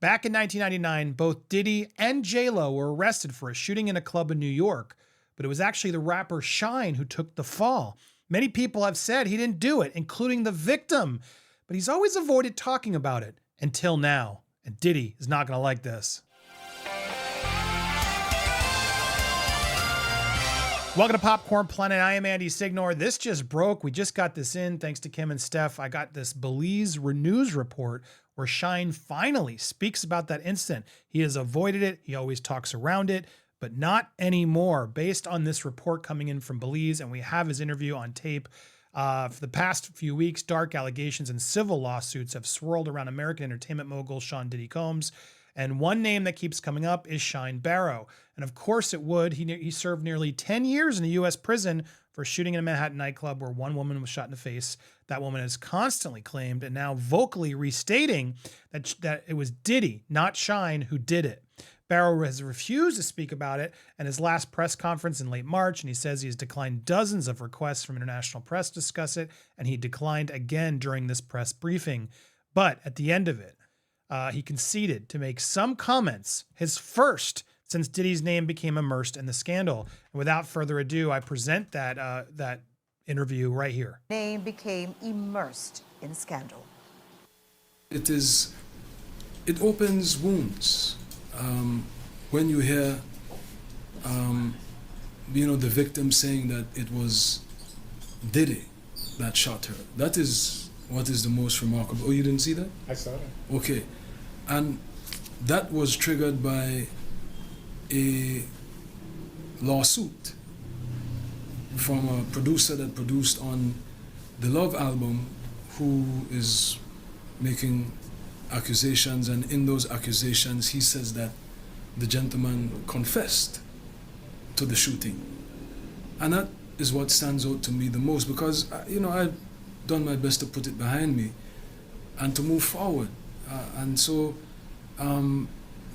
Back in 1999, both Diddy and J.Lo were arrested for a shooting in a club in New York, but it was actually the rapper Shyne who took the fall. Many people have said he didn't do it, including the victim, but he's always avoided talking about it until now. And Diddy is not going to like this. Welcome to Popcorn Planet. I am Andy Signor. This just broke. We just got this in thanks to Kim and Steph. I got this Belize news report where Shyne finally speaks about that incident. He has avoided it. He always talks around it, but not anymore. Based on this report coming in from Belize, and we have his interview on tape. For the past few weeks, dark allegations and civil lawsuits have swirled around American entertainment mogul Sean Diddy Combs. And one name that keeps coming up is Shyne Barrow. And of course it would. He served nearly 10 years in a U.S. prison for shooting in a Manhattan nightclub where one woman was shot in the face. That woman has constantly claimed and now vocally restating that it was Diddy, not Shyne, who did it. Barrow has refused to speak about it at his last press conference in late March, and he says he has declined dozens of requests from international press to discuss it, and he declined again during this press briefing. But at the end of it, he conceded to make some comments, his first since Diddy's name became immersed in the scandal. And without further ado, I present that interview right here. Name became immersed in scandal. It opens wounds. When you hear, the victim saying that it was Diddy that shot her, that is what is the most remarkable. Oh, you didn't see that? I saw that. Okay. And that was triggered by a lawsuit from a producer that produced on the Love album, who is making accusations, and in those accusations he says that the gentleman confessed to the shooting. And that is what stands out to me the most, because I've done my best to put it behind me and to move forward.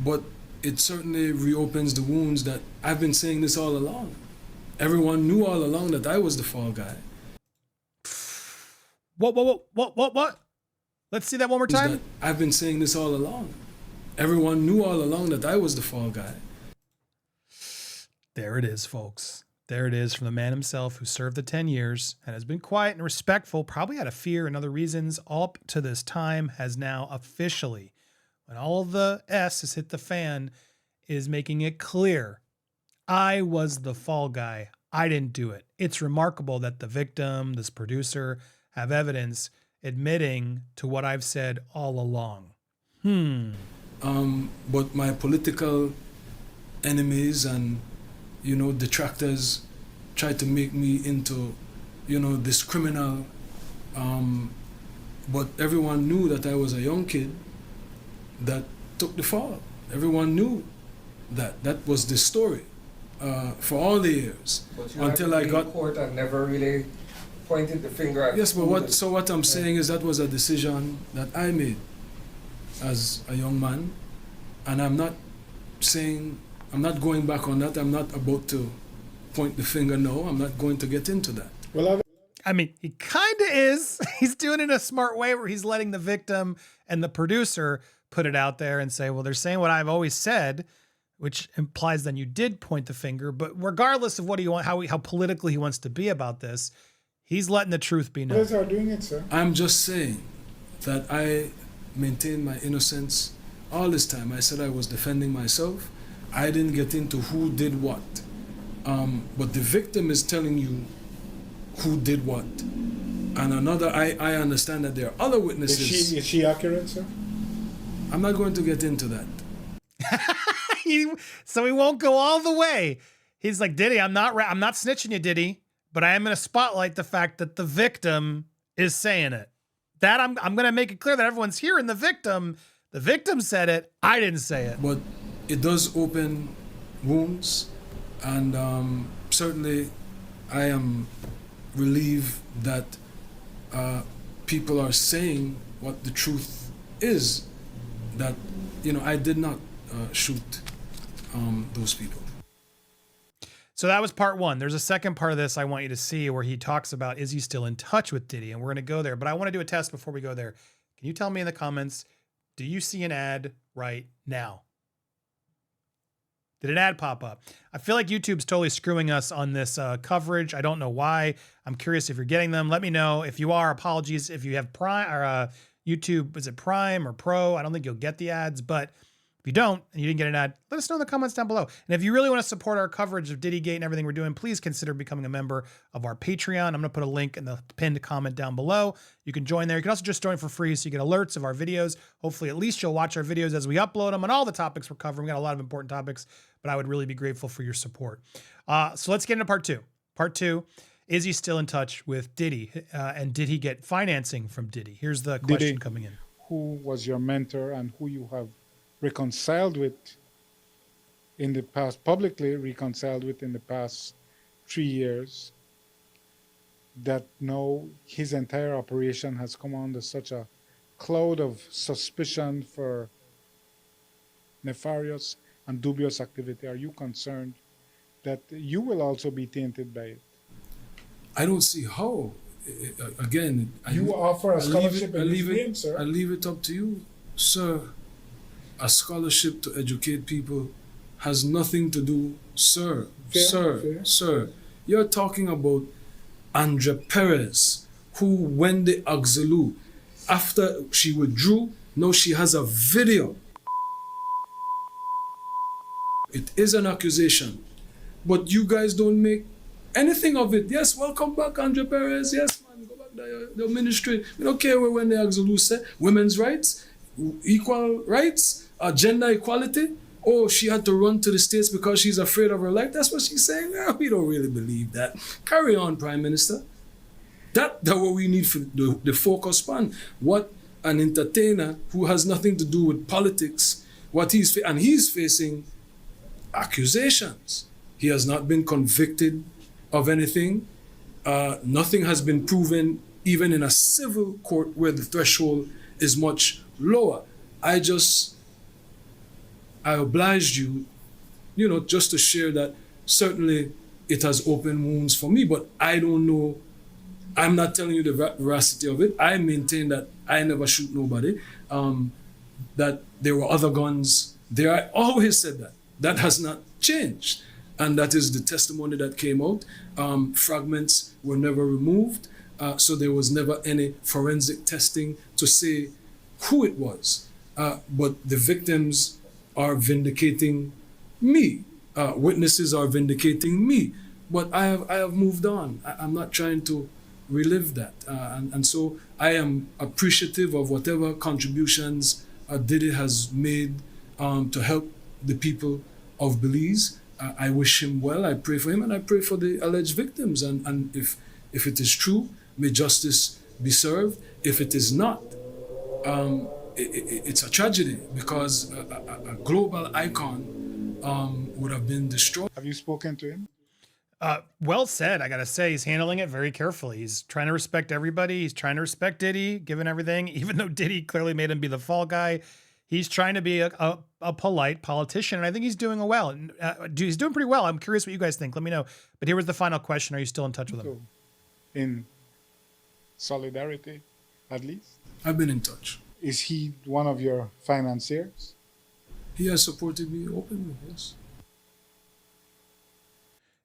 But it certainly reopens the wounds that I've been saying this all along. Everyone knew all along that I was the fall guy. What? Let's see that one more time. I've been saying this all along. Everyone knew all along that I was the fall guy. There it is, folks. There it is from the man himself who served the 10 years and has been quiet and respectful, probably out of fear and other reasons, up to this time, has now officially, when all the S has hit the fan, is making it clear, I was the fall guy. I didn't do it. It's remarkable that the victim, this producer, have evidence admitting to what I've said all along. But my political enemies and detractors tried to make me into this criminal, but everyone knew that I was a young kid that took the fall. Everyone knew that was the story for all the years, but until I got court and never really pointed the finger at. Yes, but what I'm saying is that was a decision that I made as a young man, and I'm not going back on that. I'm not about to point the finger. No, I'm not going to get into that. Well, I mean, he kind of is. He's doing it in a smart way where he's letting the victim and the producer put it out there and say, well, they're saying what I've always said, which implies then you did point the finger. But regardless of what he want, how politically he wants to be about this, he's letting the truth be known. others are doing it, sir. I'm just saying that I maintained my innocence all this time. I said I was defending myself. I didn't get into who did what. But the victim is telling you who did what. And I understand that there are other witnesses. Is she accurate, sir? I'm not going to get into that. So he won't go all the way. He's like, Diddy, I'm not snitching you, Diddy, but I am going to spotlight the fact that the victim is saying it. That I'm going to make it clear that everyone's hearing the victim. The victim said it. I didn't say it. But it does open wounds, and certainly I am relieved that people are saying what the truth is, that I did not shoot those people. So that was part one. There's a second part of this I want you to see where he talks about, is he still in touch with Diddy? And we're going to go there, but I want to do a test before we go there. Can you tell me in the comments, Do you see an ad right now? Did an ad pop up? I feel like YouTube's totally screwing us on this coverage. I don't know why. I'm curious if you're getting them. Let me know. If you are, apologies. If you have Prime or YouTube, is it Prime or Pro? I don't think you'll get the ads, but if you don't and you didn't get an ad, let us know in the comments down below. And if you really want to support our coverage of Diddy Gate and everything we're doing, please consider becoming a member of our Patreon. I'm going to put a link in the pinned comment down below. You can join there. You can also just join for free so you get alerts of our videos. Hopefully, at least you'll watch our videos as we upload them on all the topics we're covering. We got a lot of important topics, but I would really be grateful for your support. So let's get into part two. Part two, is he still in touch with Diddy? And did he get financing from Diddy? Here's the question Diddy, coming in. who was your mentor and who you have reconciled with in the past, publicly reconciled with in the past 3 years, that now his entire operation has come under such a cloud of suspicion for nefarious and dubious activity? Are you concerned that you will also be tainted by it? I don't see how. Again, You offer a scholarship in his name, sir. I leave it up to you, sir. A scholarship to educate people has nothing to do, sir. Sir. You're talking about Andre Perez, who Wendy Oxalou, after she withdrew, now she has a video. It is an accusation, but you guys don't make anything of it. Yes, welcome back, Andre Perez. Yes, man, go back to the ministry. We don't care what Wendy Oxalou said. Women's rights, equal rights, gender equality. Oh, she had to run to the States because she's afraid of her life. That's what she's saying. No, we don't really believe that. Carry on, Prime Minister. That's what we need for the focus on. What an entertainer who has nothing to do with politics, he's facing accusations. He has not been convicted of anything. Nothing has been proven, even in a civil court where the threshold is much lower. I obliged you, just to share that certainly it has opened wounds for me, but I don't know. I'm not telling you the veracity of it. I maintain that I never shoot nobody, that there were other guns there. I always said that. That has not changed. And that is the testimony that came out. Fragments were never removed. So there was never any forensic testing to say who it was. But the victims are vindicating me. Witnesses are vindicating me. But I have moved on. I'm not trying to relive that. And so I am appreciative of whatever contributions Diddy has made to help the people of Belize. I wish him well. I pray for him, and I pray for the alleged victims. And if it is true, may justice be served. If it is not, it's a tragedy, because a global icon would have been destroyed. Have you spoken to him? Well said. I got to say, he's handling it very carefully. He's trying to respect everybody. He's trying to respect Diddy, given everything, even though Diddy clearly made him be the fall guy. He's trying to be a polite politician, and I think he's doing well. He's doing pretty well. I'm curious what you guys think. Let me know. But here was the final question. Are you still in touch with him? In solidarity, at least? I've been in touch. Is he one of your financiers? He has supported me openly, yes.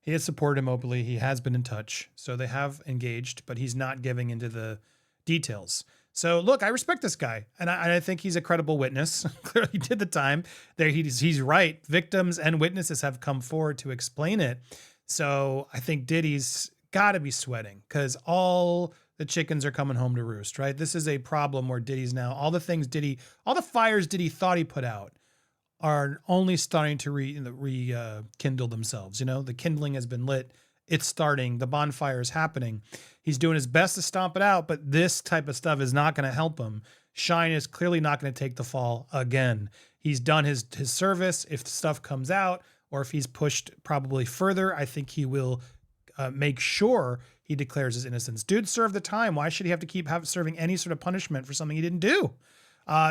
He has supported him openly. He has been in touch. So they have engaged, but he's not giving into the details. So look, I respect this guy, and I think he's a credible witness. Clearly he did the time. There, he's right. Victims and witnesses have come forward to explain it. So I think Diddy's got to be sweating, because all the chickens are coming home to roost, right? This is a problem where Diddy's now, all the fires Diddy thought he put out are only starting to rekindle themselves. The kindling has been lit. It's starting. The bonfire is happening. He's doing his best to stomp it out, but this type of stuff is not going to help him. Shyne is clearly not going to take the fall again. He's done his service. If the stuff comes out, or if he's pushed probably further, I think he will make sure he declares his innocence. Dude served the time. Why should he have to keep serving any sort of punishment for something he didn't do?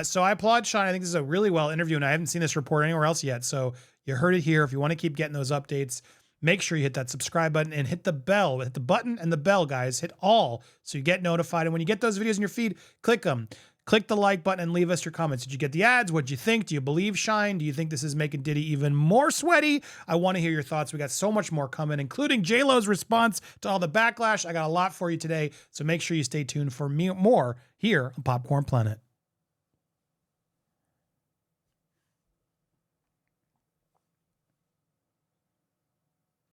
So I applaud Shyne. I think this is a really well interview, and I haven't seen this report anywhere else yet. So you heard it here. If you want to keep getting those updates, make sure you hit that subscribe button and hit the bell. Hit the button and the bell, guys. Hit all so you get notified. And when you get those videos in your feed, click them. Click the like button and leave us your comments. Did you get the ads? What'd you think? Do you believe Shyne? Do you think this is making Diddy even more sweaty? I want to hear your thoughts. We got so much more coming, including J.Lo's response to all the backlash. I got a lot for you today, so make sure you stay tuned for more here on Popcorn Planet.